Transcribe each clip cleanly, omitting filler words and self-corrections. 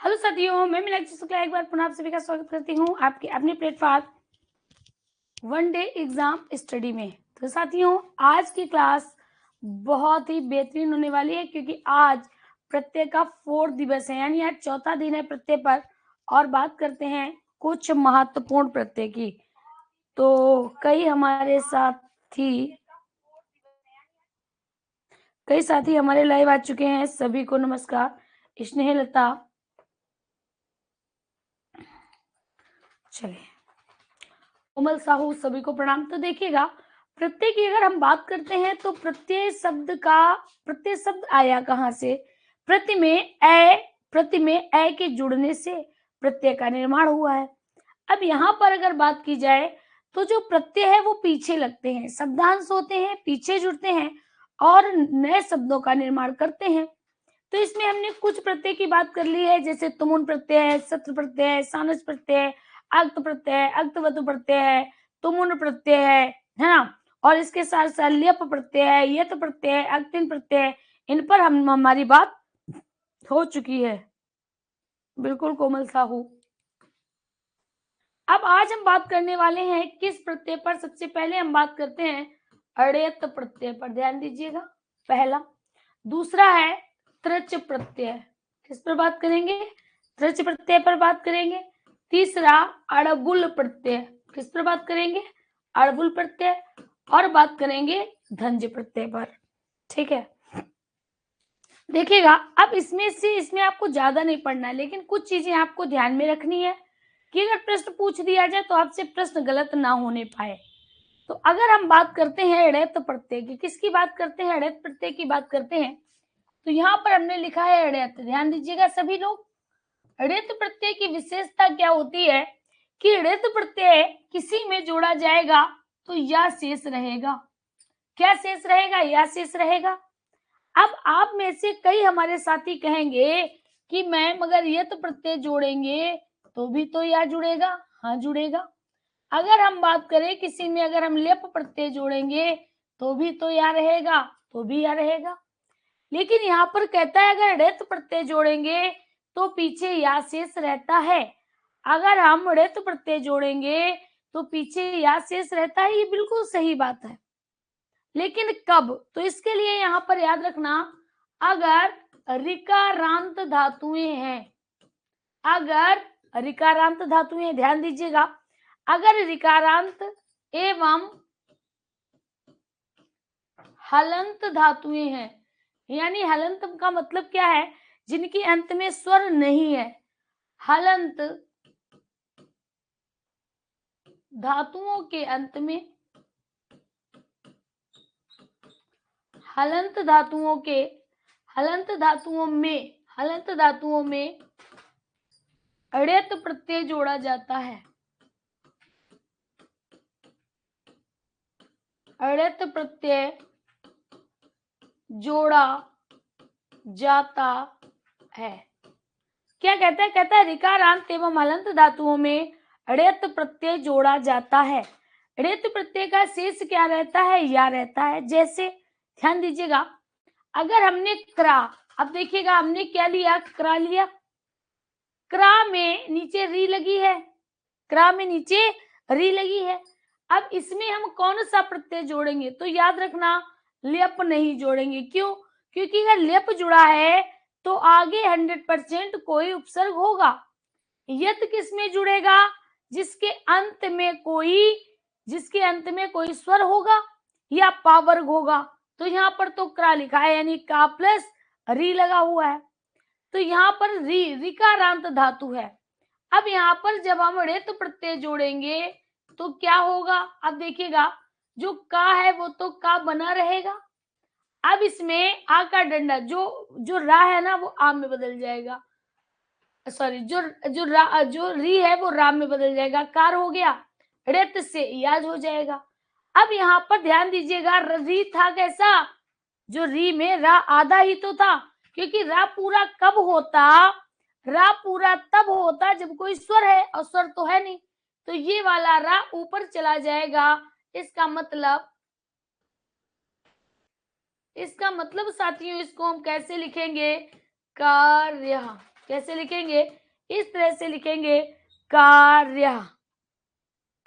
Hello साथियों, मैं मीनाक्षी शुक्ला एक बार पुनः आप सभी का स्वागत करती हूँ आपके अपने platform one day exam study में। तो साथियों, आज की क्लास बहुत ही बेहतरीन होने वाली है क्योंकि आज प्रत्यय का 4th दिवस है, यानी आज चौथा दिन है प्रत्यय पर। और बात करते हैं कुछ महत्वपूर्ण प्रत्यय की। तो कई साथी हमारे लाइव आ चुके हैं। सभी को नमस्कार। स्नेहलता, चलिए, कोमल साहू, सभी को प्रणाम। तो देखिएगा, प्रत्यय की अगर हम बात करते हैं तो प्रत्यय शब्द आया कहां से? प्रति में ए के जुड़ने से प्रत्यय का निर्माण हुआ है। अब यहाँ पर अगर बात की जाए तो जो प्रत्यय है वो पीछे लगते हैं, शब्दांश होते हैं, पीछे जुड़ते हैं और नए शब्दों का निर्माण करते हैं। तो इसमें हमने कुछ प्रत्यय की बात कर ली है, जैसे तुमुन प्रत्यय है, सत्र प्रत्यय है, सानस प्रत्यय है, अक्त प्रत्यय है, अक्तवतु प्रत्यय है, तुमुन प्रत्यय है ना। और इसके साथ साथ ल्यप प्रत्यय है, यत प्रत्यय है, अक्तिन प्रत्यय है। इन पर हमारी बात हो चुकी है। बिल्कुल कोमल साहू। अब आज हम बात करने वाले हैं किस प्रत्यय पर? सबसे पहले हम बात करते हैं अड़ेत प्रत्यय पर, ध्यान दीजिएगा, पहला। दूसरा है त्रच प्रत्यय, किस पर बात करेंगे? त्रच प्रत्यय पर बात करेंगे। तीसरा अड़बुल प्रत्यय, किस पर बात करेंगे? अड़बुल प्रत्यय। और बात करेंगे धंज प्रत्यय पर। ठीक है, देखिएगा, अब इसमें आपको ज्यादा नहीं पढ़ना है, लेकिन कुछ चीजें आपको ध्यान में रखनी है कि अगर प्रश्न पूछ दिया जाए तो आपसे प्रश्न गलत ना होने पाए। तो अगर हम बात करते हैं अड़ेत प्रत्यय की, किसकी बात करते हैं? अड़ेत प्रत्यय की बात करते हैं। तो यहाँ पर हमने लिखा है अड़ेत, ध्यान दीजिएगा सभी लोग। अड़ेत प्रत्यय की विशेषता क्या होती है कि अड़ेत प्रत्यय किसी में जोड़ा जाएगा तो या शेष रहेगा। क्या शेष रहेगा? या शेष रहेगा। अब आप में से कई हमारे साथी कहेंगे कि मैम अगर यत प्रत्यय जोड़ेंगे तो भी तो या जुड़ेगा। हाँ, जुड़ेगा। अगर हम बात करें किसी में अगर हम लेप प्रत्यय जोड़ेंगे तो भी तो या रहेगा, तो भी या रहेगा। लेकिन यहाँ पर कहता है अगर ऋत प्रत्यय जोड़ेंगे तो पीछे या शेष रहता है। अगर हम ऋत प्रत्यय जोड़ेंगे तो पीछे या शेष रहता है, ये बिल्कुल सही बात है। लेकिन कब? तो इसके लिए यहाँ पर याद रखना, अगर ऋकारांत धातुएं हैं, अगर ऋकारांत धातुएं, ध्यान दीजिएगा, अगर ऋकारांत एवं हलंत धातुएं हैं, यानी हलंत का मतलब क्या है? जिनके अंत में स्वर नहीं है। हलंत धातुओं के अंत में, हलंत धातुओं में अड़ेत प्रत्यय जोड़ा जाता है। अड़ेत प्रत्यय जोड़ा जाता है। क्या कहता है? कहता है ऋकारांत एवं हलंत धातुओं में अड़ेत प्रत्यय जोड़ा जाता है। अड़ेत प्रत्यय का शेष क्या रहता है? या रहता है। जैसे ध्यान दीजिएगा, अगर हमने क्रा, अब देखिएगा हमने क्या लिया? क्रा लिया। क्रा में नीचे री लगी है, क्रा में नीचे री लगी है। अब इसमें हम कौन सा प्रत्यय जोड़ेंगे? तो याद रखना, लेप नहीं जोड़ेंगे। क्यों? क्योंकि अगर लेप जुड़ा है तो आगे 100% कोई उपसर्ग होगा। यत किस में जुड़ेगा? जिसके अंत में कोई स्वर होगा या पावर्ग होगा। तो यहाँ पर तो क्रा लिखा है, यानी का प्लस री लगा हुआ है, तो यहाँ पर ऋकारांत धातु है। अब यहाँ पर जब हम ऋत प्रत्यय जोड़ेंगे तो क्या होगा? अब देखिएगा, जो का है वो तो का बना रहेगा। अब इसमें आ का डंडा, जो रा है ना, वो आ में बदल जाएगा। सॉरी, जो री है वो राम में बदल जाएगा। कार हो गया, ऋत से याद हो जाएगा। अब यहाँ पर ध्यान दीजिएगा, री था कैसा? जो री में रा आधा ही तो था, क्योंकि रा पूरा कब होता? रा पूरा तब होता जब कोई स्वर है, और स्वर तो है नहीं, तो ये वाला रा ऊपर चला जाएगा। इसका मतलब साथियों, इसको हम कैसे लिखेंगे? कार्य। कैसे लिखेंगे? इस तरह से लिखेंगे कार्य।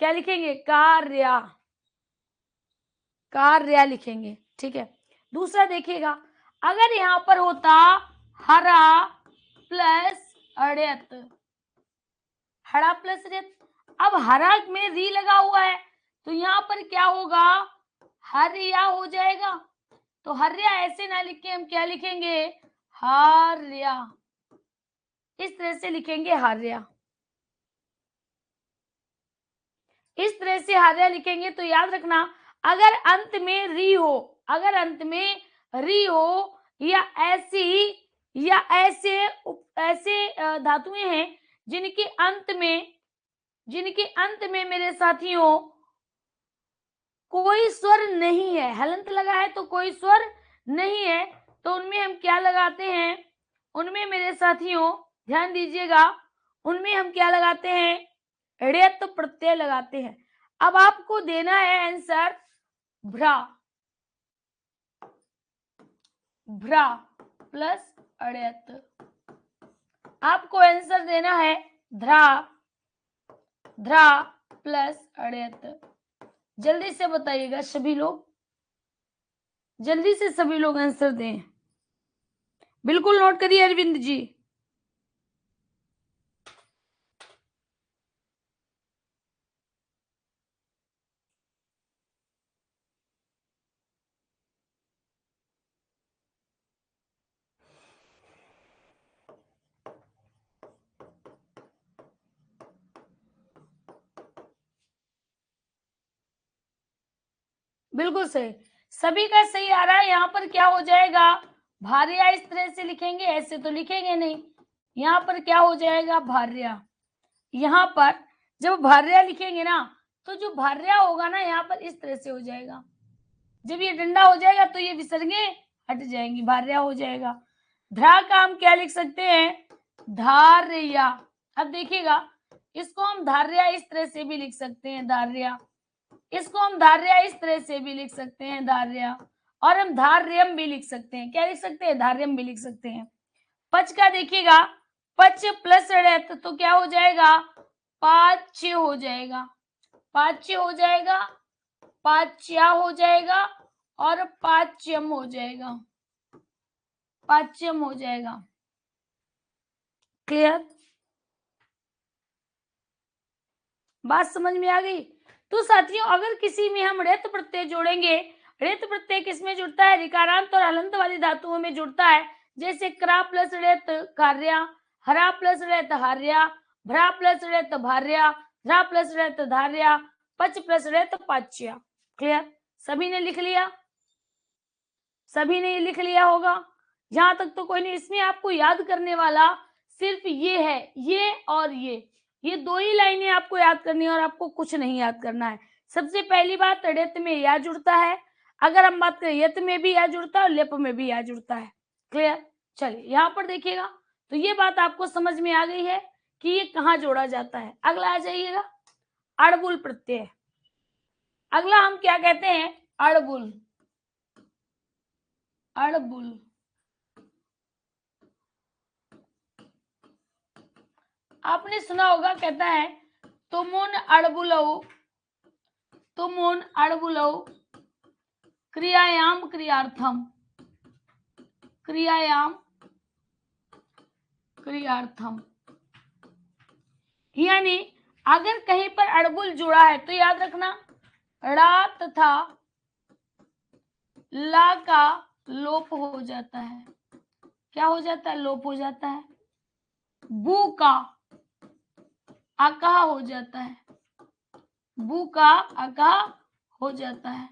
क्या लिखेंगे? कार्य, कार्य लिखेंगे। ठीक है। दूसरा देखिएगा, अगर यहां पर होता हरा प्लस अड़यत, हरा प्लस अड़यत, अब हरा में री लगा हुआ है तो यहां पर क्या होगा? हरिया हो जाएगा। तो हरिया ऐसे ना लिखे, हम क्या लिखेंगे? हार्या। इस तरह से लिखेंगे हार्या। इस तरह से हार्या लिखेंगे तो याद रखना, अगर अंत में री हो, अगर अंत में री हो या ऐसे धातुएं हैं जिनके अंत में मेरे साथियों कोई स्वर नहीं है, हलंत लगा है तो कोई स्वर नहीं है, तो उनमें हम क्या लगाते हैं? उनमें मेरे साथियों ध्यान दीजिएगा, उनमें हम क्या लगाते हैं? ऋयत प्रत्यय लगाते हैं। अब आपको देना है आंसर भ्रा, भ्रा प्लस अड़यत। आपको आंसर देना है ध्रा, ध्रा प्लस अड़यत। जल्दी से बताइएगा सभी लोग, जल्दी से सभी लोग आंसर दें। बिल्कुल नोट करिए अरविंद जी। बिल्कुल सही, सभी का सही आ रहा है। यहाँ पर क्या हो जाएगा? भार्या इस तरह से लिखेंगे, ऐसे तो लिखेंगे नहीं। यहाँ पर क्या हो जाएगा? भार्या। यहाँ पर जब भार्या लिखेंगे ना, तो जो भार्या होगा ना यहाँ पर इस तरह से हो जाएगा। जब ये डंडा हो जाएगा तो ये विसर्गे हट जाएंगी, भार्या हो जाएगा। ध्रा का हम क्या लिख सकते हैं? धार्या। अब देखिएगा, इसको हम धार्या इस तरह से भी लिख सकते हैं, धार्या। इसको हम धार्या इस तरह से भी लिख सकते हैं, धार्या। और हम धार्यम भी लिख सकते हैं। क्या लिख सकते हैं? धार्यम भी लिख सकते हैं। पच का देखिएगा, पच प्लस अड़यत तो क्या हो जाएगा? पाच्य हो जाएगा, पाच्य हो जाएगा, पाच्या हो जाएगा और पाच्यम हो जाएगा, पाच्यम हो जाएगा। क्लियर? बात समझ में आ गई? तो साथियों, अगर किसी में हम ऋत प्रत्यय जोड़ेंगे, ऋत प्रत्यय किसमें जुड़ता है? ऋकारांत और हलंत वाली धातुओं में जुड़ता है। जैसे क्रा प्लस ऋत कार्या, हरा प्लस ऋत हार्या, भ्रा प्लस ऋत भार्या, ध्रा प्लस ऋत धार्या, पच प्लस ऋत पाच्या। क्लियर? सभी ने लिख लिया? सभी ने लिख लिया होगा? यहां तक तो कोई नहीं। इसमें आपको याद करने वाला सिर्फ ये है, ये और ये दो ही लाइनें आपको याद करनी है और आपको कुछ नहीं याद करना है। सबसे पहली बात, ऋत में या जुड़ता है। अगर हम बात करें यत में भी या जुड़ता है और लेप में भी या जुड़ता है। क्लियर? चलिए यहाँ पर देखिएगा, तो ये बात आपको समझ में आ गई है कि ये कहाँ जोड़ा जाता है। अगला आ जाइएगा, अड़बुल प्रत्यय। अगला हम क्या कहते हैं? अड़बुल, अड़बुल। आपने सुना होगा, कहता है तुमुन अड़बुलऊ, तुमुन अड़बुलऊ क्रियायाम क्रियार्थम, क्रियायाम क्रियार्थम। यानी अगर कहीं पर अड़बुल जुड़ा है तो याद रखना ड़ा तथा ला का लोप हो जाता है। क्या हो जाता है? लोप हो जाता है। बू का आकाह हो जाता है, बू का आकाह हो जाता है।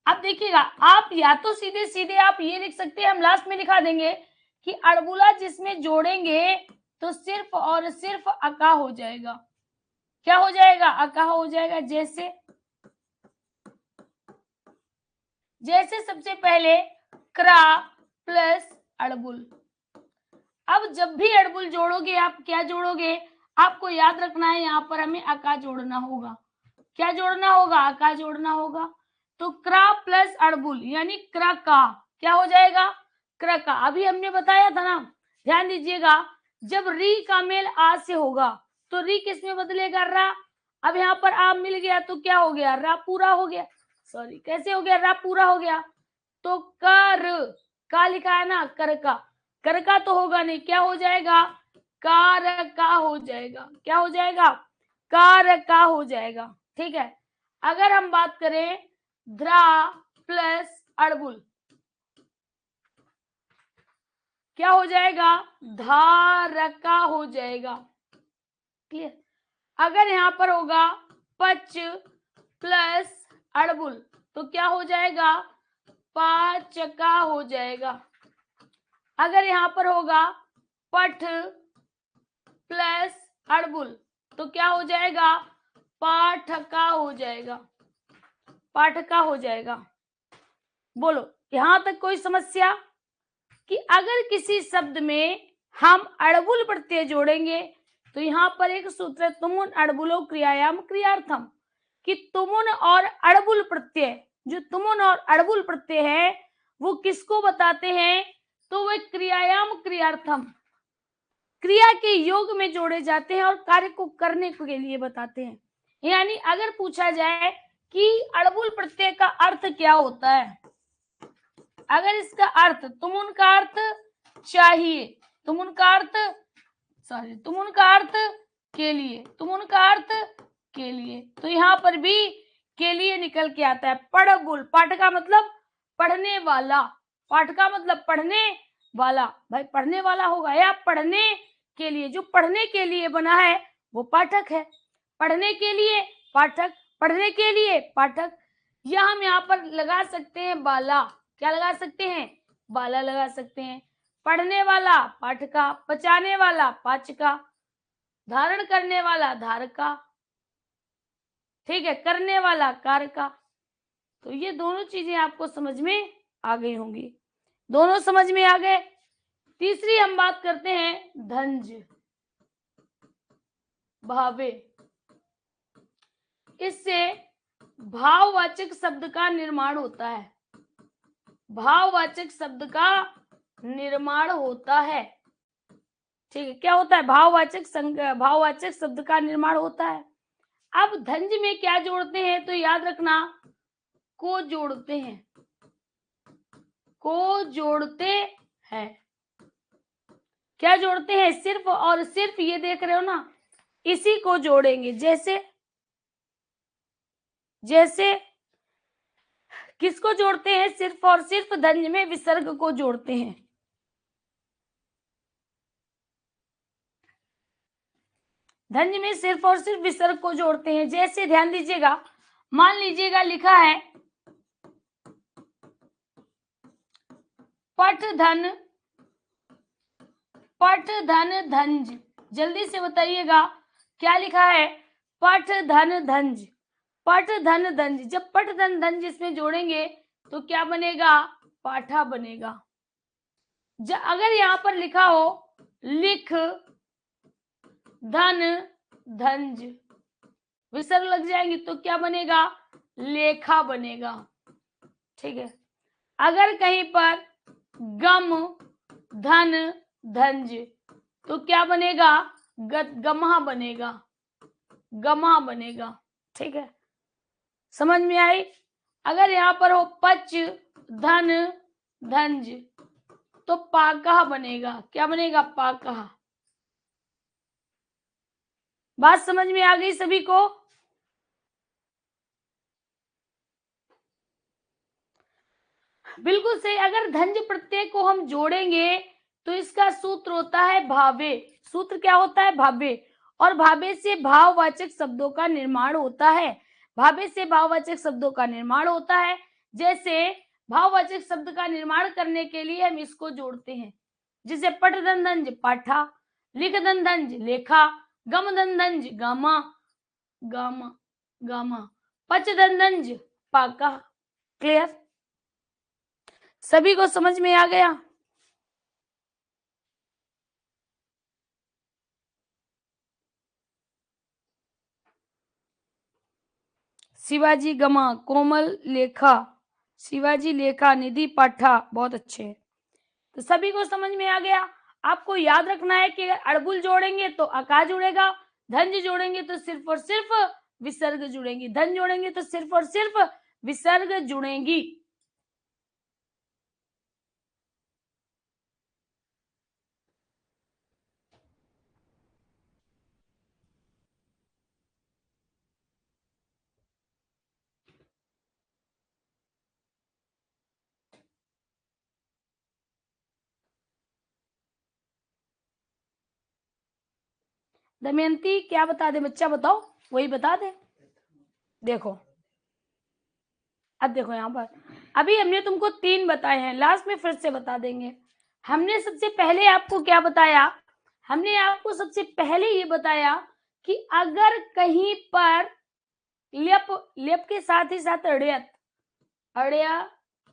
अब देखिएगा, आप या तो सीधे सीधे आप ये लिख सकते हैं, हम लास्ट में लिखा देंगे कि अड़बुला जिसमें जोड़ेंगे तो सिर्फ और सिर्फ अका हो जाएगा। क्या हो जाएगा? अका हो जाएगा। जैसे जैसे सबसे पहले क्रा प्लस अड़बुल। अब जब भी अड़बुल जोड़ोगे आप क्या जोड़ोगे? आपको याद रखना है, यहाँ पर हमें अका जोड़ना होगा। क्या जोड़ना होगा? अका जोड़ना होगा। तो क्रा प्लस अड़बुल यानी क्र का क्या हो जाएगा? क्र का। अभी हमने बताया था ना, ध्यान दीजिएगा, जब री का मेल आ से होगा तो री किस में बदलेगा? रा। अब यहाँ पर आ मिल गया तो क्या हो गया? रा पूरा हो गया। सॉरी, कैसे हो गया? रा पूरा हो गया। तो कर, का लिखा है ना, कर का तो होगा नहीं, क्या हो जाएगा? कार का हो जाएगा। क्या हो जाएगा? कार का हो जाएगा। ठीक है। अगर हम बात करें ध्रा प्लस अड़बुल, क्या हो जाएगा? धारका हो जाएगा। क्लियर? अगर यहां पर होगा पच प्लस अड़बुल तो क्या हो जाएगा? पाचका हो जाएगा। अगर यहां पर होगा पठ प्लस अड़बुल तो क्या हो जाएगा? पाठका हो जाएगा। पाठका हो जाएगा। बोलो, यहां तक कोई समस्या? कि अगर किसी शब्द में हम अड़बुल प्रत्यय जोड़ेंगे तो यहाँ पर एक सूत्र है, तुमुन अड़बुलो क्रियायाम क्रियार्थम, कि तुमुन और अड़बुल प्रत्यय, जो तुमुन और अड़बुल प्रत्यय है वो किसको बताते हैं? तो वे क्रियायाम क्रियार्थम, क्रिया के योग में जोड़े जाते हैं और कार्य को करने के लिए बताते हैं। यानी अगर पूछा जाए कि अड़बुल प्रत्यय का अर्थ क्या होता है, अगर इसका अर्थ तुमुन का अर्थ चाहिए, तुमुन का अर्थ तुमुन का अर्थ के लिए, तुमुन का अर्थ के लिए, तो यहाँ पर भी के लिए निकल के आता है। पढ़बुल, पाठ का मतलब पढ़ने वाला, पाठ का मतलब पढ़ने वाला, भाई पढ़ने वाला होगा या पढ़ने के लिए, जो पढ़ने के लिए बना है वो पाठक है। पढ़ने के लिए पाठक, पढ़ने के लिए पाठक। या हम यहाँ पर लगा सकते हैं बाला, क्या लगा सकते हैं? बाला लगा सकते हैं। पढ़ने वाला पाठका, पचाने वाला पाचका, धारण करने वाला धारका, ठीक है, करने वाला कारका। तो ये दोनों चीजें आपको समझ में आ गई होंगी, दोनों समझ में आ गए। तीसरी हम बात करते हैं धंज, भावे। इससे भाववाचक शब्द का निर्माण होता है, भाववाचक शब्द का निर्माण होता है। ठीक है, क्या होता है? भाववाचक शब्द का निर्माण होता है। अब धंज में क्या जोड़ते हैं? तो याद रखना, को जोड़ते हैं, को जोड़ते हैं। क्या जोड़ते हैं? सिर्फ और सिर्फ, ये देख रहे हो ना, इसी को जोड़ेंगे। जैसे जैसे किसको जोड़ते हैं? सिर्फ और सिर्फ धंज में विसर्ग को जोड़ते हैं। धंज में सिर्फ और सिर्फ विसर्ग को जोड़ते हैं। जैसे ध्यान दीजिएगा, मान लीजिएगा लिखा है पठ धन, पठ धन धंज। जल्दी से बताइएगा क्या लिखा है? पठ धन धंज, पठ धन धंज। जब पठ धन धंज इसमें जोड़ेंगे तो क्या बनेगा? पाठा बनेगा। अगर यहां पर लिखा हो लिख धन धंज, विसर्ग लग जाएंगे तो क्या बनेगा? लेखा बनेगा। ठीक है। अगर कहीं पर गम धन धंज तो क्या बनेगा? गमहा बनेगा, गमहा बनेगा। ठीक है, समझ में आई? अगर यहाँ पर हो पच धन धंज तो पाकह बनेगा। क्या बनेगा? पाकह। बात समझ में आ गई सभी को? बिल्कुल सही। अगर धंज प्रत्यय को हम जोड़ेंगे तो इसका सूत्र होता है भावे। सूत्र क्या होता है? भावे। और भावे से भाववाचक शब्दों का निर्माण होता है, भावे से भाववाचक शब्दों का निर्माण होता है। जैसे भाववाचक शब्द का निर्माण करने के लिए हम इसको जोड़ते हैं, जैसे पठ धन धंज पाठा, लिख धन धंज लेखा, गम धन धंज गामा, गामा गामा, पच धन धंज पाका। क्लियर? सभी को समझ में आ गया? शिवाजी गमा, कोमल लेखा, शिवाजी लेखा, निधि पाठा। बहुत अच्छे, तो सभी को समझ में आ गया। आपको याद रखना है कि अगर अड़बुल जोड़ेंगे तो अका जुड़ेगा, धन जोड़ेंगे तो सिर्फ और सिर्फ विसर्ग जुड़ेंगी, धन जोड़ेंगे तो सिर्फ और सिर्फ विसर्ग जुड़ेंगी। दमयंती क्या बता दे बच्चा, बताओ, वही बता दे। देखो अब देखो यहाँ पर अभी हमने तुमको 3 बताए हैं, लास्ट में फिर से बता देंगे। हमने सबसे पहले आपको क्या बताया, हमने आपको सबसे पहले ये बताया कि अगर कहीं पर लेप के साथ ही साथ अड़यत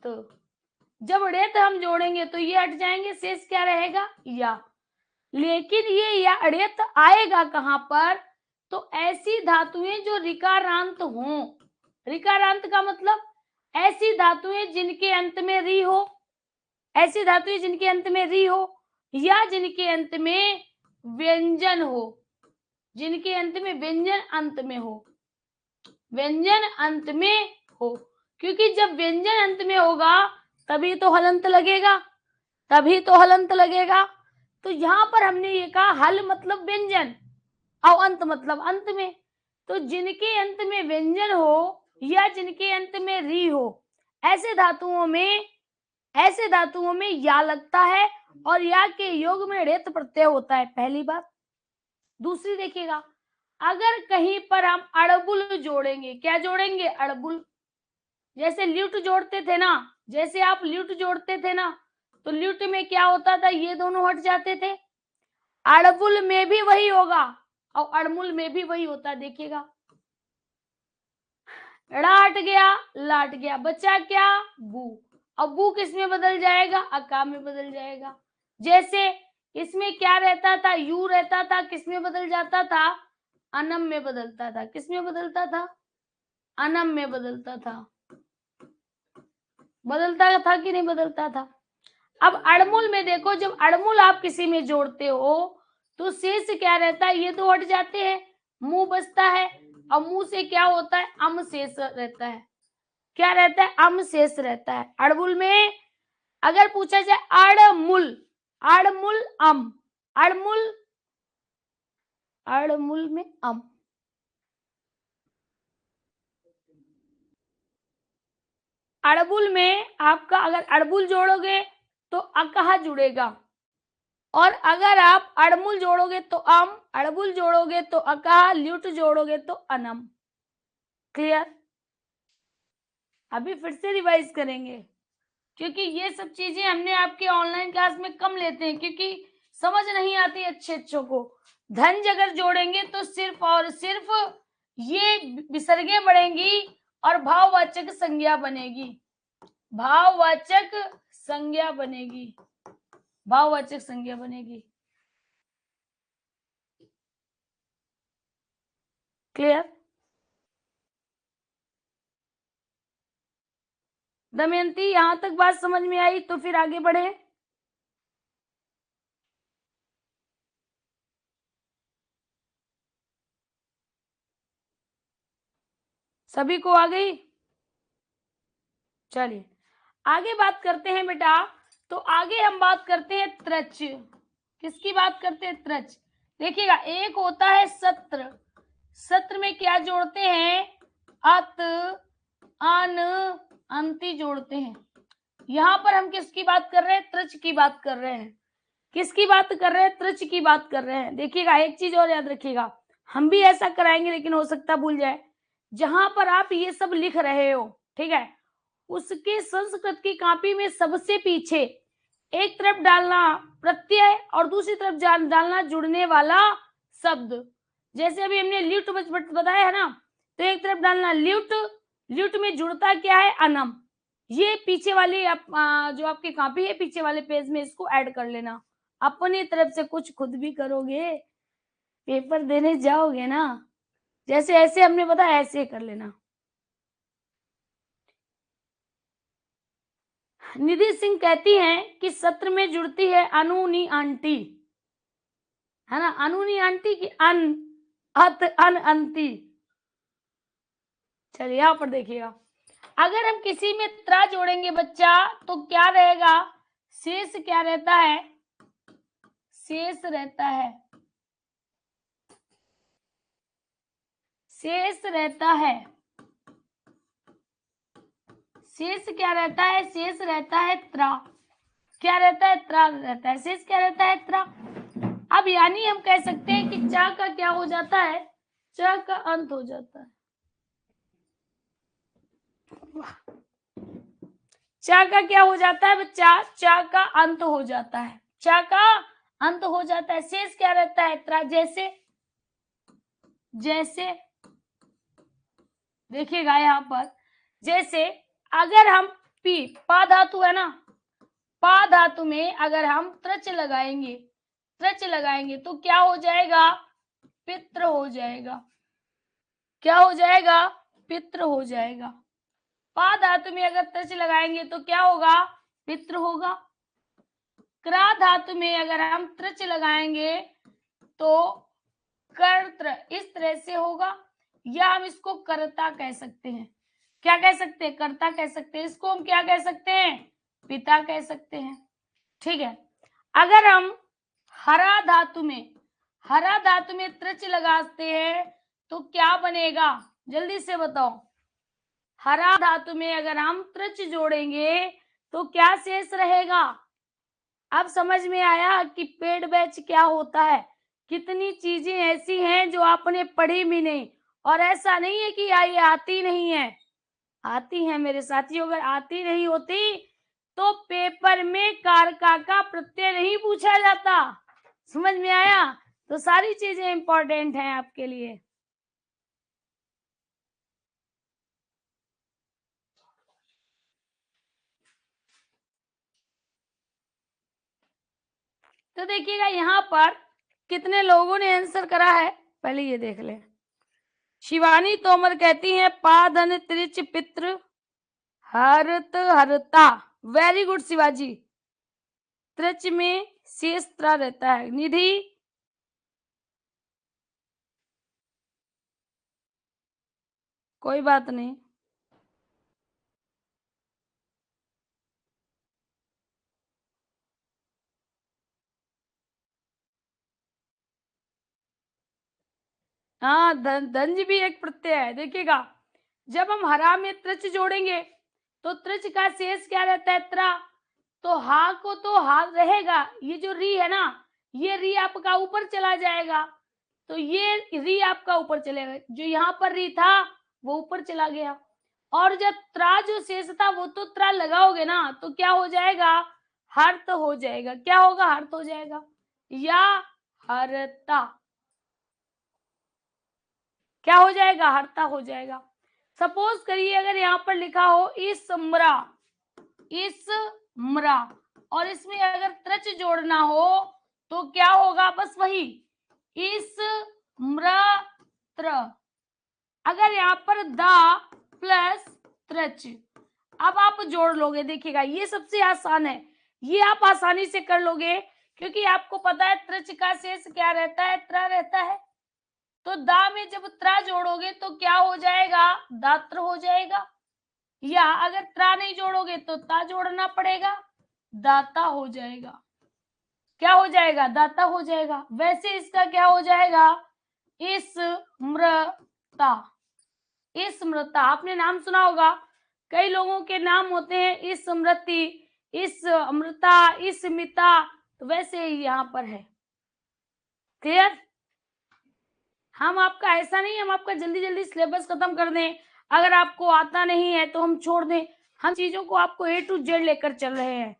तो जब अड़यत हम जोड़ेंगे तो ये हट जाएंगे, शेष क्या रहेगा, या। लेकिन ये या अड़यत आएगा कहां पर, तो ऐसी धातुएं जो ऋकारांत हों। ऋकारांत का मतलब ऐसी धातुएं जिनके अंत में री हो, ऐसी धातुएं जिनके अंत में री हो, या जिनके अंत में व्यंजन हो, जिनके अंत में व्यंजन अंत में हो, व्यंजन अंत में हो। क्योंकि जब व्यंजन अंत में होगा तभी तो हलंत लगेगा, तभी तो हलंत लगेगा। तो यहां पर हमने ये कहा हल मतलब व्यंजन और अंत मतलब अंत में। तो जिनके अंत में व्यंजन हो या जिनके अंत में री हो, ऐसे धातुओं में या लगता है और या के योग में ऋत प्रत्यय होता है, पहली बात। दूसरी देखिएगा, अगर कहीं पर हम अड़बुल जोड़ेंगे, क्या जोड़ेंगे, अड़बुल। जैसे ल्यूट जोड़ते थे ना, जैसे आप ल्यूट जोड़ते थे ना, तो ल्यूट में क्या होता था, ये दोनों हट जाते थे। अड़बुल में भी वही होगा और अड़मुल में भी वही होता है। देखिएगा, ड़ा हट गया, लाट गया, बचा क्या, बू। अब बू किस में बदल जाएगा, अका में बदल जाएगा। जैसे इसमें क्या रहता था, यू रहता था, किस में बदल जाता था, अनम में बदलता था। किस में बदलता था, अनम में बदलता था। बदलता था कि नहीं बदलता था। अब अड़मुल में देखो, जब अड़मुल आप किसी में जोड़ते हो तो शेष क्या रहता है, ये तो हट जाते हैं, मुंह बचता है, और मुंह से क्या होता है, अम शेष रहता है। क्या रहता है, अम शेष रहता है। अड़मुल में अगर पूछा जाए अड़मुल, अड़मुल अम, अड़मुल, अड़मुल में अम। अड़बुल में आपका अगर अड़बुल जोड़ोगे तो अकहा जुड़ेगा, और अगर आप अड़मुल जोड़ोगे तो अम, अड़बुल जोड़ोगे तो अका, ल्यूट जोड़ोगे तो अनम। क्लियर। अभी फिर से रिवाइज करेंगे, क्योंकि ये सब चीजें हमने आपके ऑनलाइन क्लास में कम लेते हैं, क्योंकि समझ नहीं आती अच्छों को। धन अगर जोड़ेंगे तो सिर्फ और सिर्फ ये विसर्गें बढ़ेंगी और भाववाचक संज्ञा बनेगी, भाववाचक संज्ञा बनेगी, भाववाचक संज्ञा बनेगी। क्लियर। दमयंती, यहां तक बात समझ में आई तो फिर आगे बढ़े। सभी को आ गई। चलिए आगे बात करते हैं बेटा। तो आगे हम बात करते हैं त्रच। किसकी बात करते हैं, त्रच। देखिएगा, एक होता है सत्र, सत्र में क्या जोड़ते हैं, अत, अन, अंति जोड़ते हैं। यहां पर हम किसकी बात कर रहे हैं, त्रच की बात कर रहे हैं। किसकी बात कर रहे हैं, त्रच की बात कर रहे हैं। देखिएगा, एक चीज और याद रखिएगा, हम भी ऐसा कराएंगे लेकिन हो सकता भूल जाए। जहां पर आप ये सब लिख रहे हो, ठीक है, उसके संस्कृत की कॉपी में सबसे पीछे एक तरफ डालना प्रत्यय और दूसरी तरफ डालना जुड़ने वाला शब्द। जैसे अभी हमने ल्यूट बताया है ना, तो एक तरफ डालना ल्यूट, ल्यूट में जुड़ता क्या है, अनम। ये पीछे वाली जो आपकी कॉपी है पीछे वाले पेज में इसको ऐड कर लेना। अपनी तरफ से कुछ खुद भी करोगे, पेपर देने जाओगे ना, जैसे ऐसे हमने बताया ऐसे कर लेना। निधि सिंह कहती हैं कि सत्र में जुड़ती है अनुनी आंटी, है ना, अनुनी आंटी की अन अत अन अंती। चलिए यहां पर देखिएगा, अगर हम किसी में त्रा जोड़ेंगे बच्चा तो क्या रहेगा, शेष क्या रहता है, शेष रहता है, शेष रहता है, शेष क्या रहता है, शेष रहता है त्रा, क्या रहता है, त्रा रहता है, शेष क्या रहता है, त्रा। अब यानी हम कह सकते हैं कि चा का क्या हो जाता है, चा का अंत हो जाता है, चा का क्या हो जाता है बच्चा, चा का अंत हो जाता है, चा का अंत हो जाता है, शेष क्या रहता है, त्रा। जैसे जैसे देखिएगा यहाँ पर, जैसे अगर हम पी पा धातु है ना, पा धातु में अगर हम त्रच लगाएंगे, त्रच लगाएंगे तो क्या हो जाएगा, पित्र हो जाएगा, क्या हो जाएगा, पित्र हो जाएगा। पा धातु में अगर त्रच लगाएंगे तो क्या होगा, पित्र होगा। क्रा धातु में अगर हम त्रच लगाएंगे तो कर्त्र, इस तरह से होगा, या हम इसको कर्ता कह सकते हैं, क्या कह सकते हैं, कर्ता कह सकते हैं, इसको हम क्या कह सकते हैं, पिता कह सकते हैं, ठीक है। अगर हम हरा धातु में, हरा धातु में त्रच लगाते हैं तो क्या बनेगा, जल्दी से बताओ, हरा धातु में अगर हम त्रच जोड़ेंगे तो क्या शेष रहेगा। अब समझ में आया कि पेड बैच क्या होता है, कितनी चीजें ऐसी हैं जो आपने पढ़ी भी नहीं, और ऐसा नहीं है कि ये आती नहीं है, आती है मेरे साथियों। अगर आती नहीं होती तो पेपर में कारका का प्रत्यय नहीं पूछा जाता, समझ में आया। तो सारी चीजें इंपॉर्टेंट हैं आपके लिए। तो देखिएगा यहाँ पर कितने लोगों ने आंसर करा है, पहले ये देख लें। शिवानी तोमर कहती हैं पाधन त्रिच पित्र हरत हरता, वेरी गुड शिवाजी, त्रिच में शेष त्रा रहता है। निधि, कोई बात नहीं, हाँ धंज भी एक प्रत्यय है। देखिएगा जब हम हरा में त्रिच जोड़ेंगे तो त्रिच का शेष क्या रहता है, त्रा, तो हा को तो हा रहेगा, ये जो री है ना, ये री आपका ऊपर चला जाएगा, तो ये री आपका ऊपर चलेगा, जो यहाँ पर री था वो ऊपर चला गया, और जब त्रा जो शेष था वो तो त्रा लगाओगे ना तो क्या हो जाएगा, हर्त हो जाएगा, क्या होगा, हर्त हो जाएगा, या हरता, क्या हो जाएगा, हरता हो जाएगा। सपोज करिए अगर यहाँ पर लिखा हो इसम्रा, इसम्रा, और इसमें अगर त्रच जोड़ना हो तो क्या होगा, बस वही इसम्रत्र। अगर यहाँ पर दा प्लस त्रच, अब आप जोड़ लोगे, देखिएगा ये सबसे आसान है, ये आप आसानी से कर लोगे, क्योंकि आपको पता है त्रच का शेष क्या रहता है, त्रा रहता है। तो दा में जब त्रा जोड़ोगे तो क्या हो जाएगा, दात्र हो जाएगा, या अगर त्रा नहीं जोड़ोगे तो ता जोड़ना पड़ेगा, दाता हो जाएगा, क्या हो जाएगा, दाता हो जाएगा। वैसे इसका क्या हो जाएगा, स्मृता, स्मृता, आपने नाम सुना होगा, कई लोगों के नाम होते हैं स्मृति, इस अमृता, स्मिता, तो वैसे ही यहाँ पर है। क्लियर, हम आपका ऐसा नहीं, हम आपका जल्दी जल्दी सिलेबस खत्म कर दें, अगर आपको आता नहीं है तो हम छोड़ दें, हम चीजों को आपको ए टू जेड लेकर चल रहे हैं,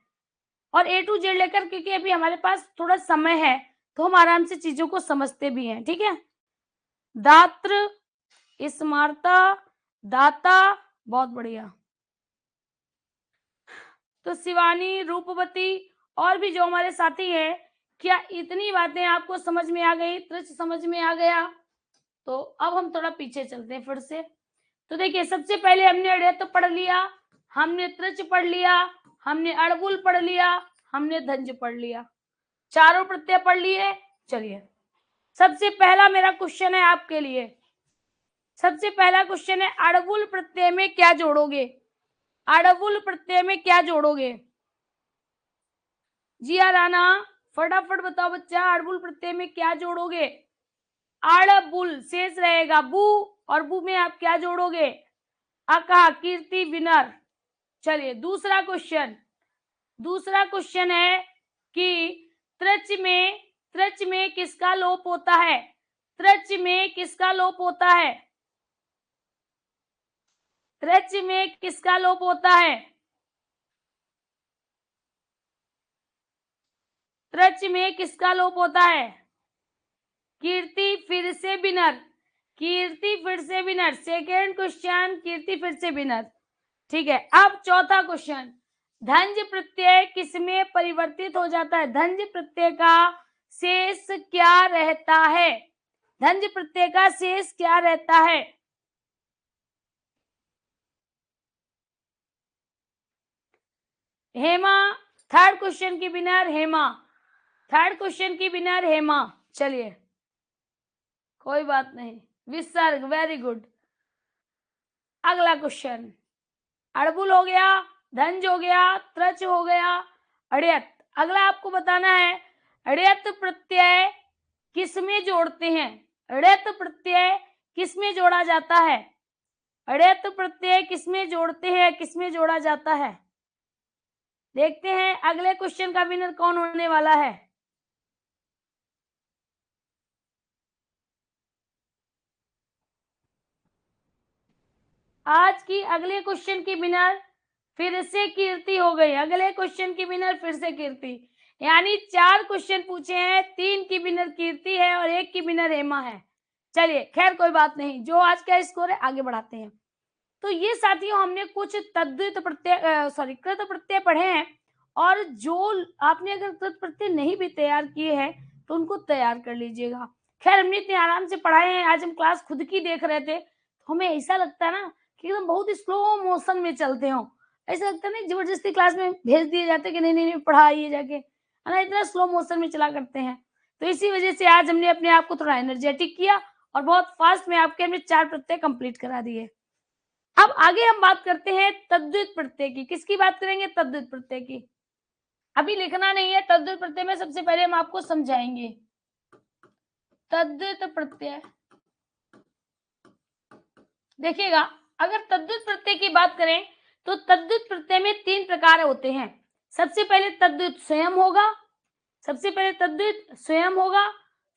और ए टू जेड लेकर, क्योंकि अभी हमारे पास थोड़ा समय है तो हम आराम से चीजों को समझते भी हैं, ठीक है। दात्र, स्मार्ता, दाता, बहुत बढ़िया। तो शिवानी, रूपवती और भी जो हमारे साथी हैं, क्या इतनी बातें आपको समझ में आ गई, त्रिच समझ में आ गया। तो अब हम थोड़ा पीछे चलते हैं फिर से। तो देखिए सबसे पहले हमने अड़ेत पढ़ लिया, हमने त्रिच पढ़ लिया, हमने अड़बुल पढ़ लिया, हमने धंज पढ़ लिया, चारों प्रत्यय पढ़ लिए। चलिए सबसे पहला मेरा क्वेश्चन है आपके लिए, सबसे पहला क्वेश्चन है अड़बुल प्रत्यय में क्या जोड़ोगे? अड़बुल प्रत्यय में क्या जोड़ोगे? जिया राणा फटाफट बताओ बच्चा, अड़बुल प्रत्यय में क्या जोड़ोगे? अड़बुल शेष रहेगा, बू, और बू में आप क्या जोड़ोगे? अका, कीर्ति, विनर। चलिए दूसरा क्वेश्चन, दूसरा क्वेश्चन है कि त्रच में किसका लोप होता है? त्रच में किसका लोप होता है? त्रच में किसका लोप होता है? त्रच में किसका लोप होता है? कीर्ति फिर से विनर, कीर्ति फिर से विनर। सेकेंड क्वेश्चन, कीर्ति फिर से विनर। ठीक है, अब चौथा क्वेश्चन, धंज प्रत्यय किसमें परिवर्तित हो जाता है? धंज प्रत्यय का शेष क्या रहता है? धंज प्रत्यय का शेष क्या रहता है? हेमा थर्ड क्वेश्चन की विनर, हेमा थर्ड क्वेश्चन की विनर हेमा। चलिए कोई बात नहीं, विसर्ग, वेरी गुड। अगला क्वेश्चन, अड़बुल हो गया, धंज हो गया, त्रच हो गया, अड़यत। अगला आपको बताना है अड़यत प्रत्यय किसमें जोड़ते हैं? अड़यत प्रत्यय किसमें जोड़ा जाता है? अड़यत प्रत्यय किसमें जोड़ते हैं, किसमें जोड़ा जाता है? देखते हैं अगले क्वेश्चन का विनर कौन होने वाला है। आज की अगले क्वेश्चन की विनर फिर से कीर्ति हो गई। अगले क्वेश्चन की विनर फिर से कीर्ति, यानी 4 क्वेश्चन पूछे हैं, 3 की विनर कीर्ति है और 1 की विनर हेमा है। चलिए खैर कोई बात नहीं, जो आज का स्कोर है आगे बढ़ाते हैं। तो ये साथियों हमने कुछ तद्धित प्रत्यय कृत प्रत्यय पढ़े हैं, और जो आपने अगर कृत प्रत्यय नहीं भी तैयार किए हैं तो उनको तैयार कर लीजिएगा। खैर हमने इतने आराम से पढ़ाए हैं, आज हम क्लास खुद की देख रहे थे तो हमें ऐसा लगता है ना कि एकदम बहुत स्लो मोशन में चलते हो, ऐसा लगता है ना जबरदस्ती क्लास में भेज दिए जाते कि नहीं नहीं नहीं पढ़ाइए जाके, है ना, इतना स्लो मोशन में चला करते हैं। तो इसी वजह से आज हमने अपने आप को थोड़ा एनर्जेटिक किया और बहुत फास्ट में आपके हमने 4 प्रत्यय कंप्लीट करा दिए। अब आगे हम बात करते हैं तद्धित प्रत्यय की। किसकी बात करेंगे? तद्धित प्रत्यय की। अभी लिखना नहीं है, तद्धित प्रत्यय में सबसे पहले हम आपको समझाएंगे। तद्धित प्रत्यय देखिएगा, अगर तद्धित प्रत्यय की बात करें तो तद्धित प्रत्यय में 3 प्रकार होते हैं। सबसे पहले तद्धित स्वयं होगा, सबसे पहले तद्धित स्वयं होगा,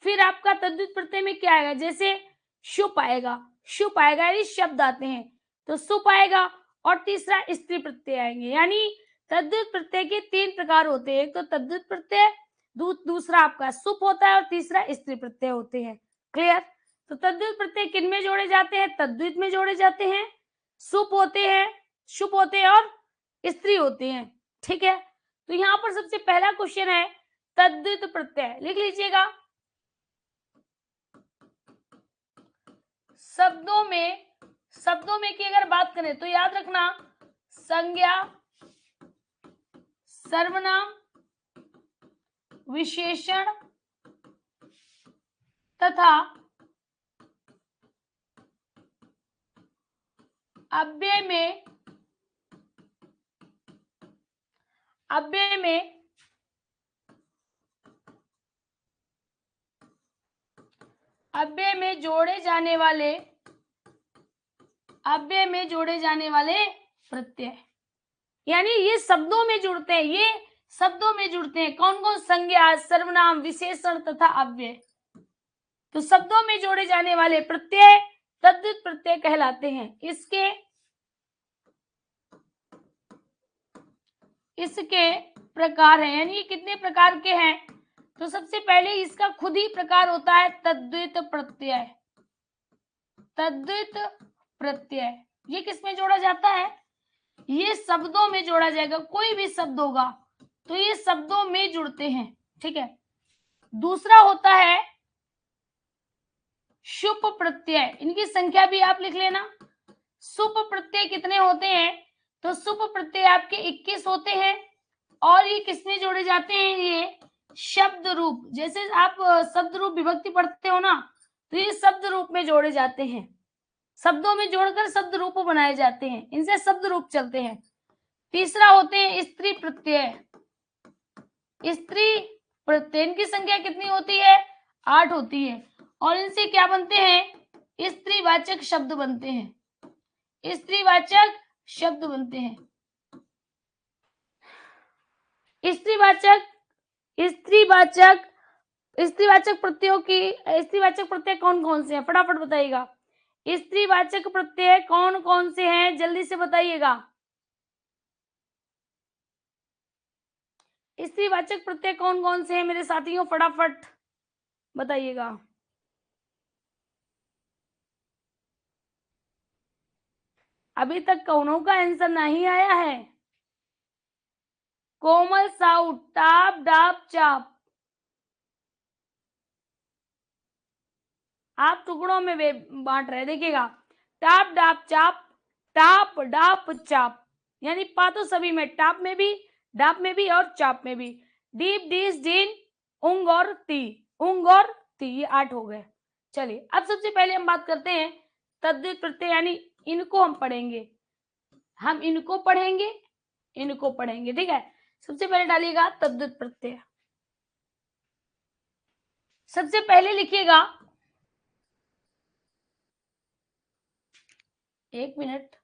फिर आपका तद्धित प्रत्यय में क्या आएगा? जैसे शुप आएगा, शुप आएगा यानी शब्द आते हैं तो सुप आएगा, और तीसरा स्त्री प्रत्यय आएंगे। यानी तद्धित प्रत्यय के 3 प्रकार होते हैं, एक तो तद्धित प्रत्यय, दूसरा आपका सुप होता है और तीसरा स्त्री प्रत्यय होते हैं। क्लियर? तो तद्धित प्रत्यय किन में जोड़े जाते हैं? तद्धित में जोड़े जाते हैं, सुप होते हैं, शुप होते हैं और स्त्री होते हैं। ठीक है, तो यहाँ पर सबसे पहला क्वेश्चन है तद्धित प्रत्यय, लिख लीजिएगा। शब्दों में की अगर बात करें तो याद रखना संज्ञा, सर्वनाम, विशेषण तथा अव्यय में जोड़े जाने वाले प्रत्यय, यानी ये शब्दों में जुड़ते हैं, ये शब्दों में जुड़ते हैं। कौन कौन? संज्ञा, सर्वनाम, विशेषण तथा अव्यय। तो शब्दों में जोड़े जाने वाले प्रत्यय तद्धित प्रत्यय कहलाते हैं। इसके प्रकार हैं, यानी कितने प्रकार के हैं? तो सबसे पहले इसका खुद ही प्रकार होता है तद्धित प्रत्यय। तद्धित प्रत्यय ये किसमें जोड़ा जाता है? ये शब्दों में जोड़ा जाएगा, कोई भी शब्द होगा तो ये शब्दों में जुड़ते हैं। ठीक है, दूसरा होता है शुप प्रत्यय, इनकी संख्या भी आप लिख लेना। शुप प्रत्यय कितने होते हैं? तो सुप प्रत्यय आपके 21 होते हैं और ये किसमें जोड़े जाते हैं, ये शब्द रूप, जैसे आप शब्द रूप विभक्ति पढ़ते हो ना, तो ये शब्द रूप में जोड़े जाते हैं, शब्दों में जोड़कर शब्द रूप बनाए जाते हैं, इनसे शब्द रूप चलते हैं। तीसरा होते हैं स्त्री प्रत्यय। स्त्री प्रत्यय इनकी संख्या कितनी होती है, 8 होती है और इनसे क्या बनते हैं, स्त्रीवाचक शब्द बनते हैं, स्त्रीवाचक शब्द बनते हैं। स्त्रीवाचक स्त्रीवाचक स्त्रीवाचक प्रत्ययों की स्त्रीवाचक प्रत्यय कौन कौन से हैं, फटाफट बताइएगा। स्त्रीवाचक प्रत्यय कौन कौन से हैं, जल्दी से बताइएगा। स्त्रीवाचक प्रत्यय कौन कौन से हैं मेरे साथियों, फटाफट बताइएगा। अभी तक कौनों का आंसर नहीं आया है। कोमल साउट, टाप डाप चाप, आप टुकड़ों में बांट रहे, देखिएगा। टाप डाप चाप, टाप डाप चाप, यानी पा तो सभी में, टाप में भी, डाप में भी और चाप में भी। डीप डीस डीन, उंग और ती, उंग और ती, ये 8 हो गए। चलिए अब सबसे पहले हम बात करते हैं तद्धित प्रत्यय, यानी इनको हम पढ़ेंगे, हम इनको पढ़ेंगे, इनको पढ़ेंगे, ठीक है। सबसे पहले डालिएगा तद्धित प्रत्यय। सबसे पहले लिखिएगा, 1 मिनट,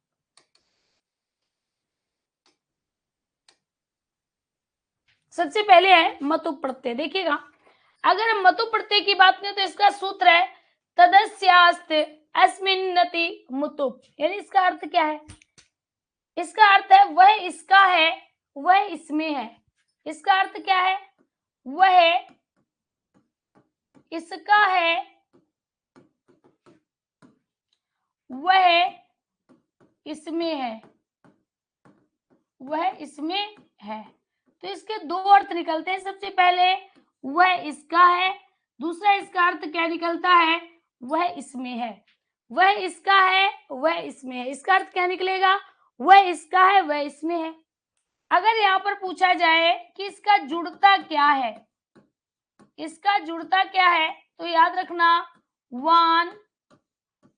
सबसे पहले है मतु प्रत्यय। देखिएगा, अगर हम मतु प्रत्यय की बात करें तो इसका सूत्र है तदस्यास्त अस्मिन्नति मुतुप, यानी इसका अर्थ क्या है, इसका अर्थ है वह इसका है, वह इसमें है। इसका अर्थ क्या है, वह इसका है, वह इसमें है, वह इसमें है। तो इसके दो अर्थ निकलते हैं। सबसे पहले वह इसका है, दूसरा इसका अर्थ क्या निकलता है, वह इसमें है। वह इसका है, वह इसमें है, इसका अर्थ क्या निकलेगा, वह इसका है, वह इसमें है। अगर यहाँ पर पूछा जाए कि इसका जुड़ता क्या है, इसका जुड़ता क्या है, तो याद रखना वान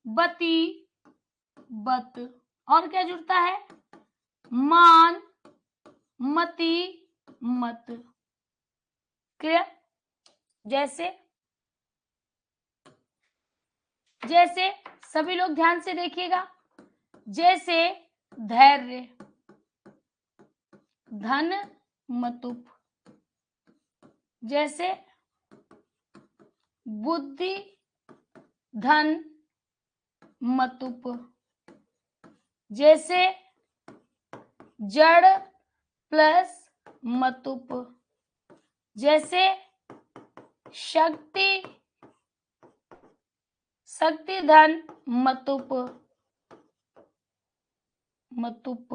बती बत, और क्या जुड़ता है, मान मति मत। क्लियर। जैसे जैसे सभी लोग ध्यान से देखिएगा, जैसे धैर्य धन मतुप, जैसे बुद्धि धन मतुप, जैसे जड़ प्लस मतुप, जैसे शक्ति शक्ति धन मतुप मतुप।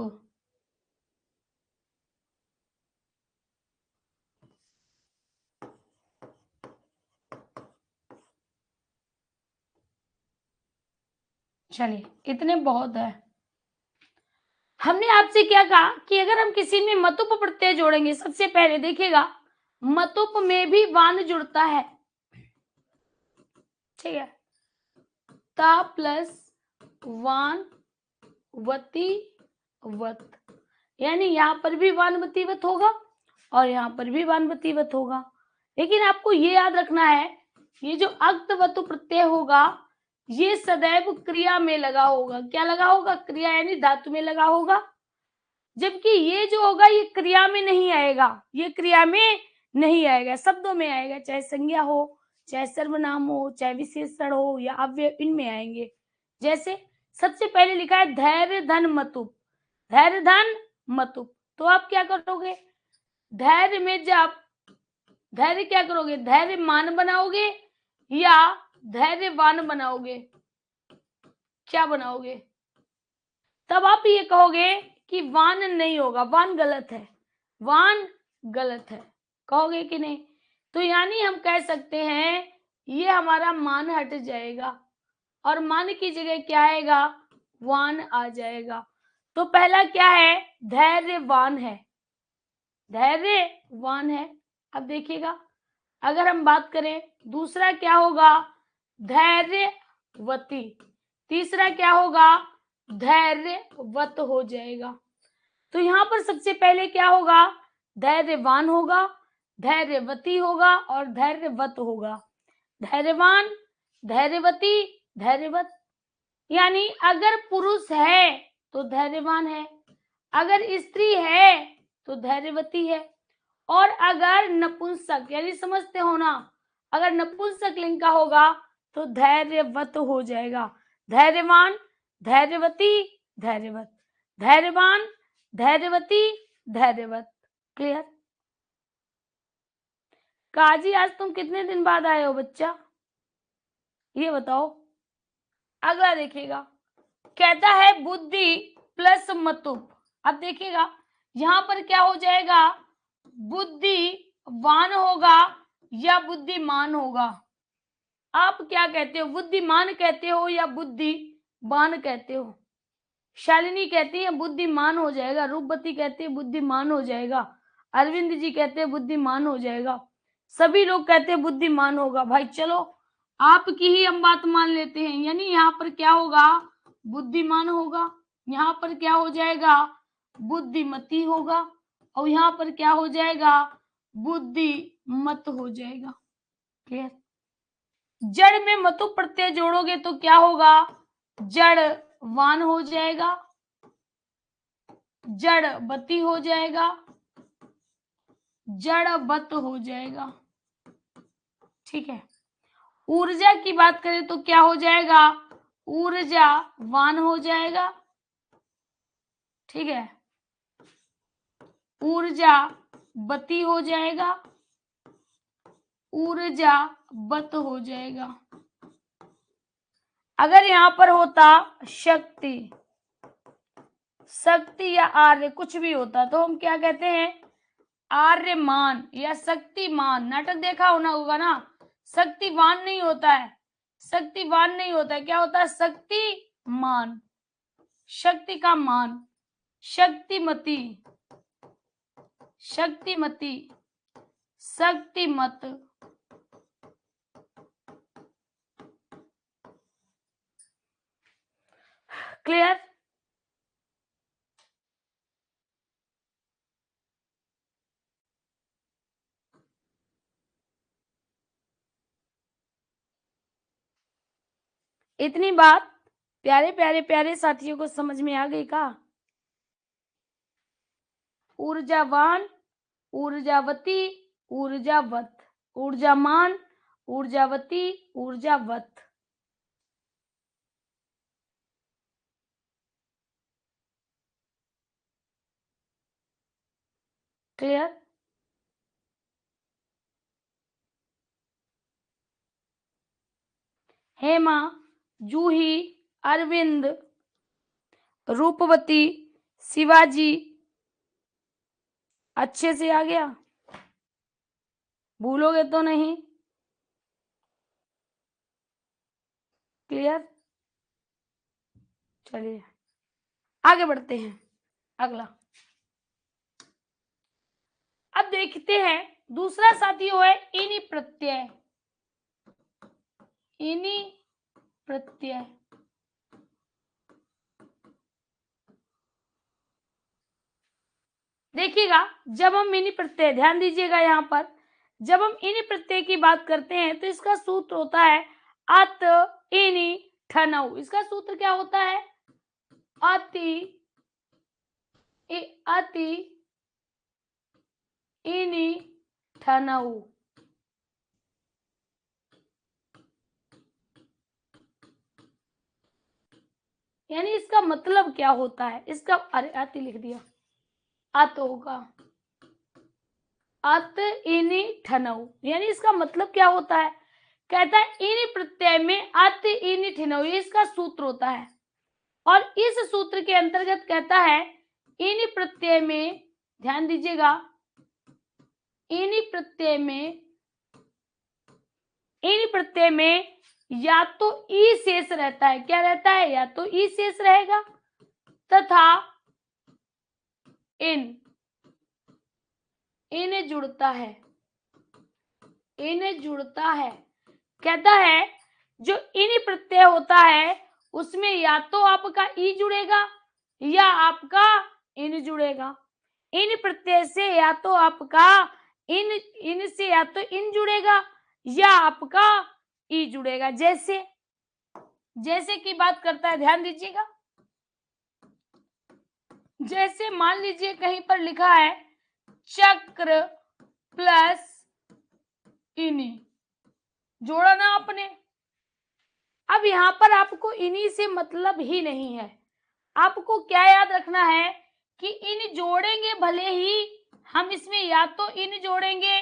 चलिए इतने बहुत है। हमने आपसे क्या कहा कि अगर हम किसी में मतुप प्रत्यय जोड़ेंगे, सबसे पहले देखिएगा मतुप में भी वान जुड़ता है, ठीक है, ता प्लस वान वती वत, यानी यहां पर भी वानवती वत होगा और यहां पर भी वानवती वत होगा। लेकिन आपको ये याद रखना है, ये जो अक्तवतु प्रत्यय होगा ये सदैव क्रिया में लगा होगा। क्या लगा होगा, क्रिया, यानी धातु में लगा होगा। जबकि ये जो होगा ये क्रिया में नहीं आएगा, ये क्रिया में नहीं आएगा, शब्दों में आएगा, चाहे संज्ञा हो, चाहे सर्वनाम हो, चाहे विशेषण हो या अव्यय, इनमें आएंगे। जैसे सबसे पहले लिखा है धैर्य धन मतुप, धैर्य धन मतुप, तो आप क्या करोगे, धैर्य में जब धैर्य क्या करोगे, धैर्य मान बनाओगे या धैर्यवान बनाओगे, क्या बनाओगे, तब आप ये कहोगे कि वान नहीं होगा, वान गलत है, वान गलत है, कहोगे कि नहीं। तो यानी हम कह सकते हैं ये हमारा मान हट जाएगा और मान की जगह क्या आएगा, वान आ जाएगा। तो पहला क्या है, धैर्यवान है, धैर्यवान है। अब देखिएगा, अगर हम बात करें दूसरा क्या होगा, धैर्यवती। तीसरा क्या होगा, धैर्यवत हो जाएगा। तो यहाँ पर सबसे पहले क्या होगा, धैर्यवान होगा, धैर्यवती होगा और धैर्यवत होगा। धैर्यवान, धैर्यवती, धैर्यवत। यानी अगर पुरुष है तो धैर्यवान है, अगर स्त्री है तो धैर्यवती है, और अगर नपुंसक यानी समझते हो ना, अगर नपुंसक लिंग का होगा तो धैर्यवत हो जाएगा। धैर्यवान, धैर्यवती, धैर्यवत, धैर्यवान, धैर्यवती, धैर्यवत। क्लियर? काजी आज तुम कितने दिन बाद आए हो बच्चा, ये बताओ। अगला देखिएगा, कहता है बुद्धि प्लस मतुप। अब देखिएगा यहां पर क्या हो जाएगा, बुद्धिवान होगा या बुद्धिमान होगा। आप क्या कहते हो, बुद्धिमान कहते हो या बुद्धिवान कहते हो? शालिनी कहती है बुद्धिमान हो जाएगा, रूपवती कहती है बुद्धिमान हो जाएगा, अरविंद जी कहते हैं बुद्धिमान हो जाएगा, सभी लोग कहते हैं बुद्धिमान होगा। भाई चलो आपकी ही हम बात मान लेते हैं, यानी यहाँ पर क्या होगा, बुद्धिमान होगा, यहाँ पर क्या हो जाएगा, बुद्धिमती होगा, और यहाँ पर क्या हो जाएगा, बुद्धिमत हो जाएगा। क्लियर? जड़ में मतु प्रत्यय जोड़ोगे तो क्या होगा, जड़वान हो जाएगा, जड़वती हो जाएगा, जड़वत हो जाएगा। ठीक है। ऊर्जा की बात करें तो क्या हो जाएगा, ऊर्जावान हो जाएगा। ठीक है, ऊर्जावती हो जाएगा, ऊर्जावत हो जाएगा। अगर यहां पर होता शक्ति, शक्ति या आर्य कुछ भी होता तो हम क्या कहते हैं, आर्यमान या शक्तिमान। नाटक देखा होगा ना, शक्तिवान नहीं होता है, शक्तिवान नहीं होता है, क्या होता है, शक्तिमान, शक्ति का मान, शक्तिमती, शक्तिमती, शक्तिमत। क्लियर? इतनी बात प्यारे प्यारे प्यारे साथियों को समझ में आ गई का? ऊर्जावान, ऊर्जावती, ऊर्जावत, ऊर्जामान, ऊर्जावती, ऊर्जावत। क्लियर? हेमा, जूही, अरविंद, रूपवती, शिवाजी, अच्छे से आ गया, भूलोगे तो नहीं? क्लियर? चलिए आगे बढ़ते हैं। अगला अब देखते हैं, दूसरा साथियों है इनी प्रत्यय। इनी प्रत्यय, देखिएगा जब हम इनी प्रत्यय, ध्यान दीजिएगा यहाँ पर, जब हम इनी प्रत्यय की बात करते हैं तो इसका सूत्र होता है अत इनी ठनऊ। इसका सूत्र क्या होता है, अति अति इनी ठनऊ। यानी इसका मतलब क्या होता है, इसका, अरे अति लिख दिया, अत होगा, अत इनी ठनऊ। यानी इसका मतलब क्या होता है, कहता है इनी प्रत्यय में अत इनी ठनऊ, ये इसका सूत्र होता है। और इस सूत्र के अंतर्गत कहता है इनी प्रत्यय में, ध्यान दीजिएगा, इनी प्रत्यय में या तो ई शेष रहता है, क्या रहता है, या तो ई शेष रहेगा तथा इन, इन जुड़ता है, इन जुड़ता है। कहता है जो इन प्रत्यय होता है उसमें या तो आपका ई जुड़ेगा या आपका इन जुड़ेगा। इन प्रत्यय से या तो आपका इन से या तो इन जुड़ेगा या आपका ई जुड़ेगा। जैसे जैसे की बात करता है, ध्यान दीजिएगा। जैसे मान लीजिए कहीं पर लिखा है चक्र प्लस इनी, जोड़ा ना आपने। अब यहां पर आपको इन्हीं से मतलब ही नहीं है। आपको क्या याद रखना है कि इन जोड़ेंगे भले ही हम इसमें या तो इन जोड़ेंगे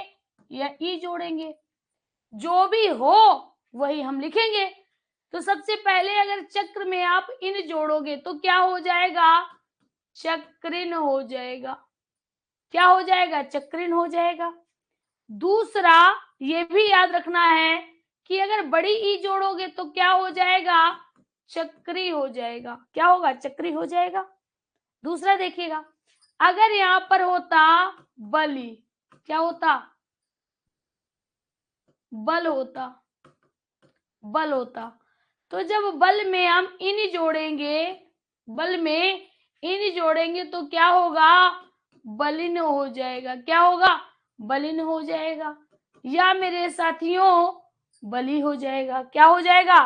या ई जोड़ेंगे, जो भी हो वही हम लिखेंगे। तो सबसे पहले अगर चक्र में आप इन जोड़ोगे तो क्या हो जाएगा? चक्रिन हो जाएगा। क्या हो जाएगा? चक्रिन हो जाएगा। दूसरा ये भी याद रखना है कि अगर बड़ी ई जोड़ोगे तो क्या हो जाएगा? चक्री हो जाएगा। क्या होगा? चक्री हो जाएगा। दूसरा देखिएगा, अगर यहां पर होता बली, क्या होता? बल होता, बल होता। तो जब बल में हम इन जोड़ेंगे, बल में इन जोड़ेंगे तो क्या होगा? बलिन हो जाएगा। क्या होगा? बलिन हो जाएगा। या मेरे साथियों बली हो जाएगा। क्या हो जाएगा?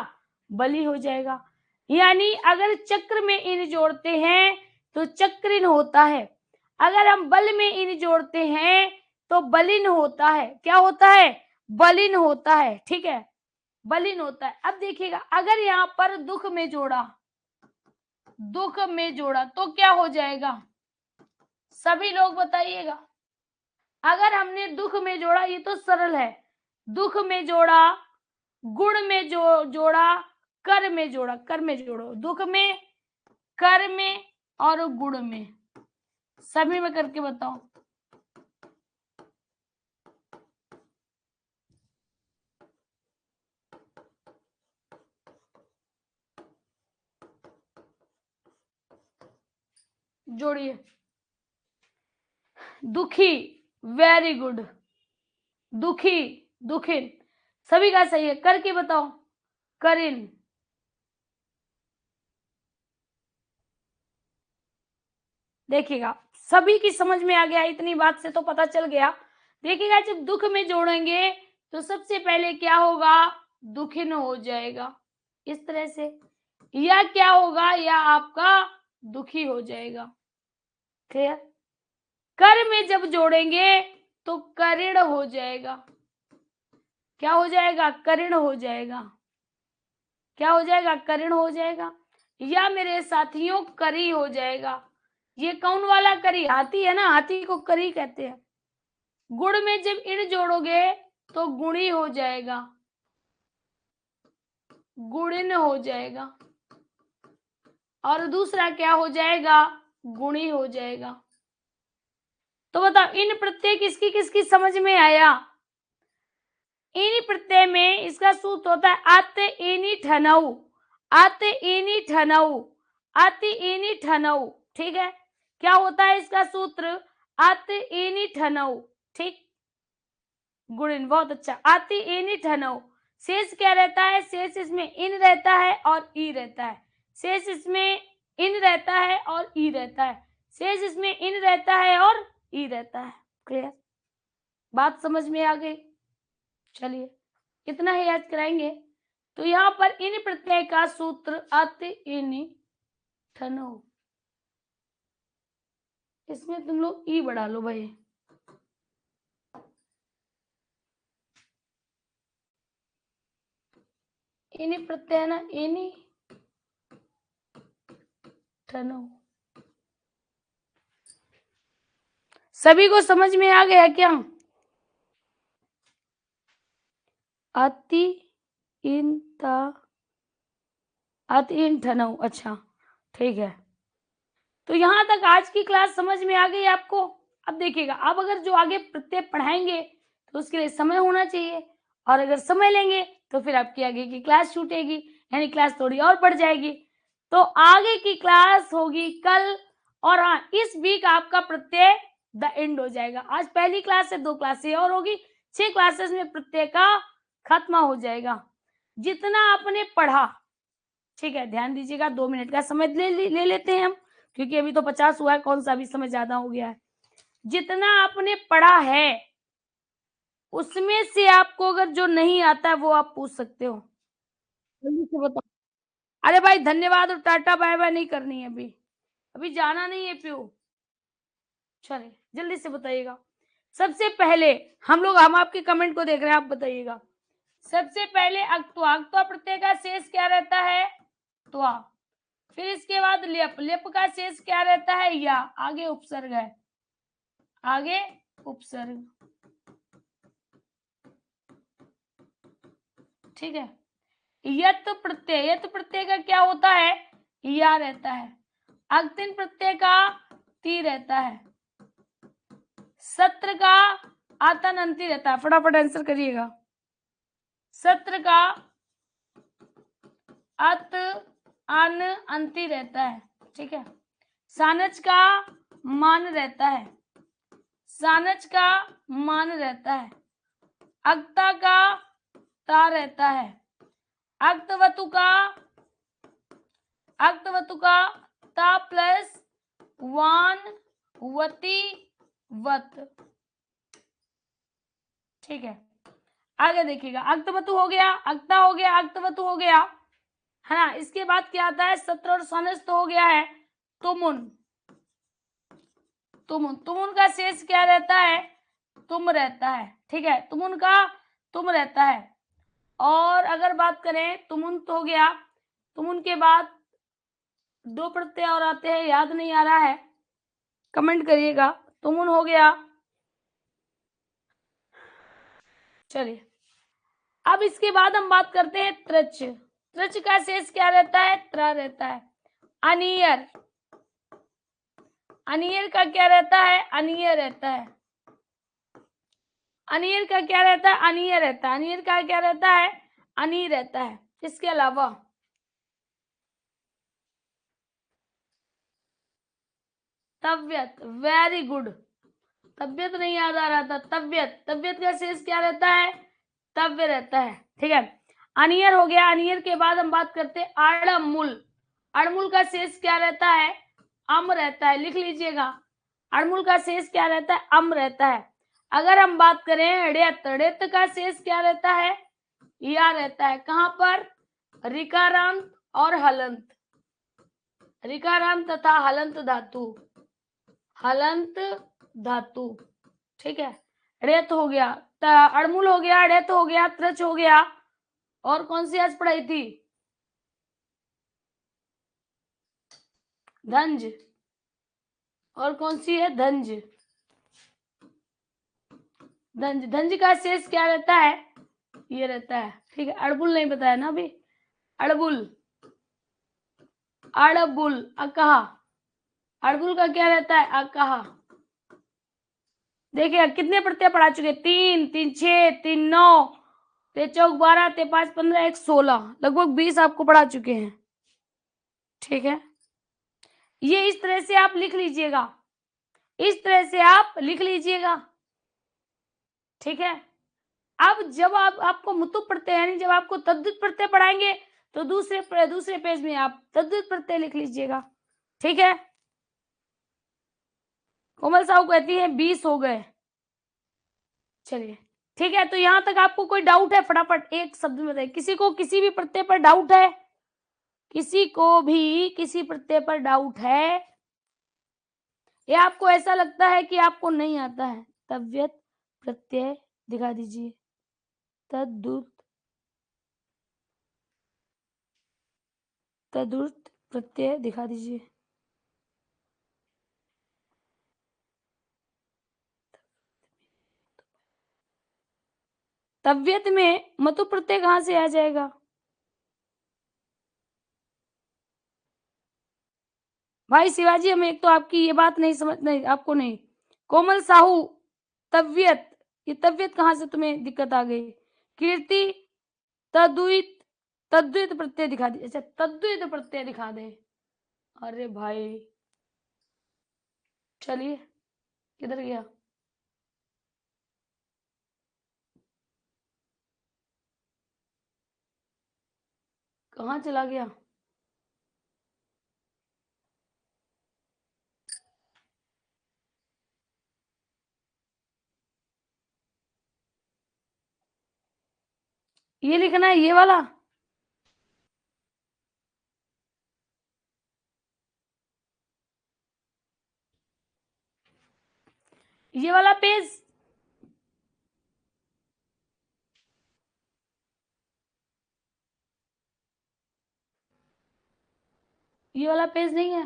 बली हो जाएगा। यानी अगर चक्र में इन जोड़ते हैं तो चक्रिन होता है, अगर हम बल में इन जोड़ते हैं तो बलिन होता है। क्या होता है? बलिन होता है। ठीक है, बलिन होता है। अब देखिएगा, अगर यहाँ पर दुख में जोड़ा, दुख में जोड़ा तो क्या हो जाएगा? सभी लोग बताइएगा। अगर हमने दुख में जोड़ा, ये तो सरल है, दुख में जोड़ा, गुण में जोड़ा, कर में जोड़ा, कर में जोड़ो, दुख में, कर में और गुण में, सभी में करके बताओ। जोड़िए। दुखी, वेरी गुड। दुखी, दुखिन, सभी का सही है। करके बताओ। करिन, देखिएगा सभी की समझ में आ गया। इतनी बात से तो पता चल गया। देखिएगा जब दुख में जोड़ेंगे तो सबसे पहले क्या होगा? दुखिन हो जाएगा, इस तरह से। या क्या होगा? या आपका दुखी हो जाएगा। क्लियर? कर में जब जोड़ेंगे तो करिण हो जाएगा। क्या हो जाएगा? करिण हो जाएगा। क्या हो जाएगा? करिण हो जाएगा। या मेरे साथियों करी हो जाएगा। ये कौन वाला करी? हाथी है ना, हाथी को करी कहते हैं। गुण में जब इन जोड़ोगे तो गुणी हो जाएगा, गुणिन हो जाएगा। और दूसरा क्या हो जाएगा? गुणी हो जाएगा। तो बताओ इन प्रत्यय किसकी किसकी समझ में आया? इन प्रत्यय में इसका सूत्र होता है आते इनी ठनऊ, आते इनी ठनऊ, आते इनी ठनऊ। ठीक है, क्या होता है इसका सूत्र? आते इनी ठनऊ। ठीक, गुणिन, बहुत अच्छा। आती इनी ठनऊ। शेष क्या रहता है? शेष इसमें इन रहता है और ई रहता है। शेष इसमें इन रहता है और ई रहता है। शेष इसमें इन रहता है और ई रहता है। क्लियर? बात समझ में आ गई? चलिए इतना ही याद कराएंगे। तो यहाँ पर इन प्रत्यय का सूत्र आते इनी ठनऊ। इसमें तुम लोग ई बढ़ा लो भाई। इनी प्रत्यय ना, इनी ठनऊ। सभी को समझ में आ गया क्या? अति इंता, अति इन ठनऊ। अच्छा ठीक है, तो यहां तक आज की क्लास समझ में आ गई आपको। अब देखिएगा, अब अगर जो आगे प्रत्यय पढ़ाएंगे तो उसके लिए समय होना चाहिए, और अगर समय लेंगे तो फिर आपकी आगे की क्लास छूटेगी, यानी क्लास थोड़ी और बढ़ जाएगी। तो आगे की क्लास होगी कल, और हाँ, इस वीक आपका प्रत्यय द एंड हो जाएगा। आज पहली क्लास है, 2 क्लासें और होगी, 6 क्लासेस में प्रत्यय का खत्म हो जाएगा। जितना आपने पढ़ा, ठीक है, ध्यान दीजिएगा, 2 मिनट का समय ले लेते हैं हम, क्योंकि अभी तो 50 हुआ है, कौन सा अभी समय ज्यादा हो गया है। जितना आपने पढ़ा है उसमें से आपको अगर जो नहीं आता है वो आप पूछ सकते हो। जल्दी से बताओ। अरे भाई धन्यवाद और टाटा बाय बाय नहीं करनी है, अभी जाना नहीं है प्यू। चलिए जल्दी से बताइएगा। सबसे पहले हम आपके कमेंट को देख रहे हैं, आप बताइएगा। सबसे पहले अक्त्वा, अक्त्वा प्रत्यय का शेष क्या रहता है? त्वा। फिर इसके बाद लेप, लेप का शेष क्या रहता है? या। आगे उपसर्ग है, आगे उपसर्ग, ठीक है। यत प्रत्यय, यत प्रत्यय का क्या होता है? या रहता है। अग्तिम प्रत्यय का ती रहता है। सत्र का आतन अंति रहता है। फटाफट आंसर करिएगा। सत्र का अत अन अंति रहता है, ठीक है। सानच का मान रहता है, सानच का मान रहता है। अक्ता का ता रहता है। अक्तवतु का ता प्लस वान वती वत, ठीक है। आगे देखिएगा, अक्तवतु हो गया, अक्ता हो गया, अक्तवतु हो गया, है ना। इसके बाद क्या आता है? सत्र और सानस तो हो गया है। तुमुन, तुमुन, तुमुन का शेष क्या रहता है? तुम रहता है, ठीक है। तुमुन का तुम रहता है। और अगर बात करें, तुमुन तो हो गया, तुमुन के बाद 2 प्रत्यय और आते हैं, याद नहीं आ रहा है, कमेंट करिएगा। तुमुन हो गया। चलिए अब इसके बाद हम बात करते हैं त्रच। त्रच का शेष क्या रहता है? त्र रहता है। अनियर, अनियर का क्या रहता है? अनियर रहता है। अनियर का क्या रहता है? अनियर रहता है। अनियर का क्या रहता है? अनी रहता है। इसके अलावा तव्यत, वेरी गुड, तबियत नहीं याद आ रहा था। तबियत, तबियत का शेष क्या रहता है? तव्य रहता है, ठीक है। अनियर हो गया। अनियर के बाद हम बात करते हैं अड़मूल। अड़मूल का शेष क्या रहता है? अम रहता है, लिख लीजिएगा। अड़मूल का शेष क्या रहता है? अम रहता है। अगर हम बात करें ड़ेत, ड़ेत का शेष क्या रहता है? या रहता है। कहां पर? ऋकारांत और हलंत, ऋकारांत तथा हलंत धातु, हलंत धातु, ठीक है। रेत हो गया, अड़मूल हो गया, रेत हो गया, त्रच हो गया, और कौन सी आज पढ़ाई थी? धंज, और कौन सी है? धंज, धंज, धंज का शेष क्या रहता है? ये रहता है, ठीक है। अड़बुल नहीं बताया ना अभी। अड़बुल, अड़बुल, अकहा, अड़बुल का क्या रहता है? अकहा। देखिए कितने प्रत्यय पढ़ा चुके? 3 3 6 3 9 ते चौक 12 ते 5 15 1 16, लगभग 20 आपको पढ़ा चुके हैं, ठीक है। ये इस तरह से आप लिख लीजिएगा, इस तरह से आप लिख लीजिएगा, ठीक है। अब जब आपको मुतु प्रत्यय यानी जब आपको तद्धित प्रत्यय पढ़ाएंगे तो दूसरे पेज में आप तद्धित प्रत्यय लिख लीजिएगा, ठीक है। कोमल साहू कहती है 20 हो गए। चलिए ठीक है, तो यहां तक आपको कोई डाउट है? फटाफट एक शब्द में बताइए। किसी को किसी भी प्रत्यय पर डाउट है? किसी को भी किसी प्रत्यय पर डाउट है, या आपको ऐसा लगता है कि आपको नहीं आता है? तव्यत प्रत्यय दिखा दीजिए। तद्दुत, तदुर्त प्रत्यय दिखा दीजिए। तव्यत में मतु प्रत्यय कहां से आ जाएगा? भाई शिवाजी, हमें एक तो आपकी ये बात नहीं समझ, नहीं आपको नहीं। कोमल साहू, तव्यत, ये तव्यत कहां से तुम्हें दिक्कत आ गई? कीर्ति, तद्वित, तद्वित प्रत्यय दिखा दे। अच्छा तद्वित प्रत्यय दिखा दे। अरे भाई चलिए, किधर गया? कहाँ चला गया? ये लिखना है, ये वाला। ये वाला पेज। ये वाला पेज नहीं है।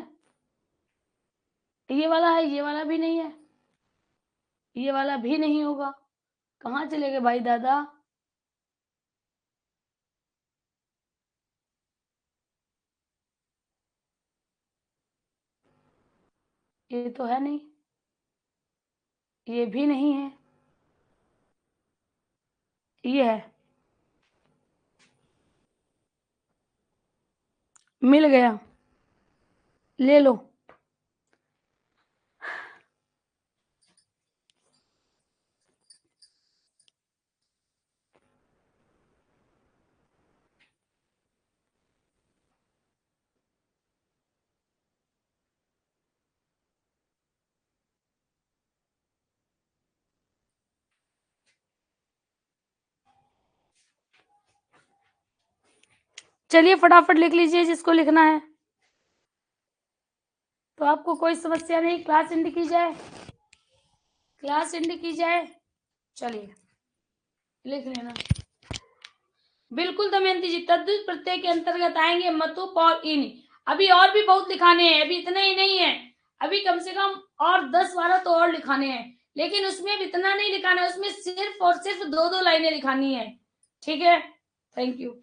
ये वाला है, ये वाला भी नहीं है, ये वाला भी नहीं होगा। कहाँ चले गए भाई दादा? ये तो है नहीं, ये भी नहीं है, ये है। मिल गया, ले लो। चलिए फटाफट लिख लीजिए जिसको लिखना है। तो आपको कोई समस्या नहीं, क्लास एंड की जाए, क्लास एंड की जाए। चलिए लिख लेना। बिल्कुल दमयंती जी, तद्धित प्रत्यय के अंतर्गत आएंगे मतुप और इन। अभी और भी बहुत लिखाने हैं, अभी इतने ही नहीं है, अभी कम से कम और 10-12 तो और लिखाने हैं, लेकिन उसमें भी इतना नहीं लिखाना है, उसमें सिर्फ और सिर्फ 2-2 लाइनें लिखानी है। ठीक है, थैंक यू।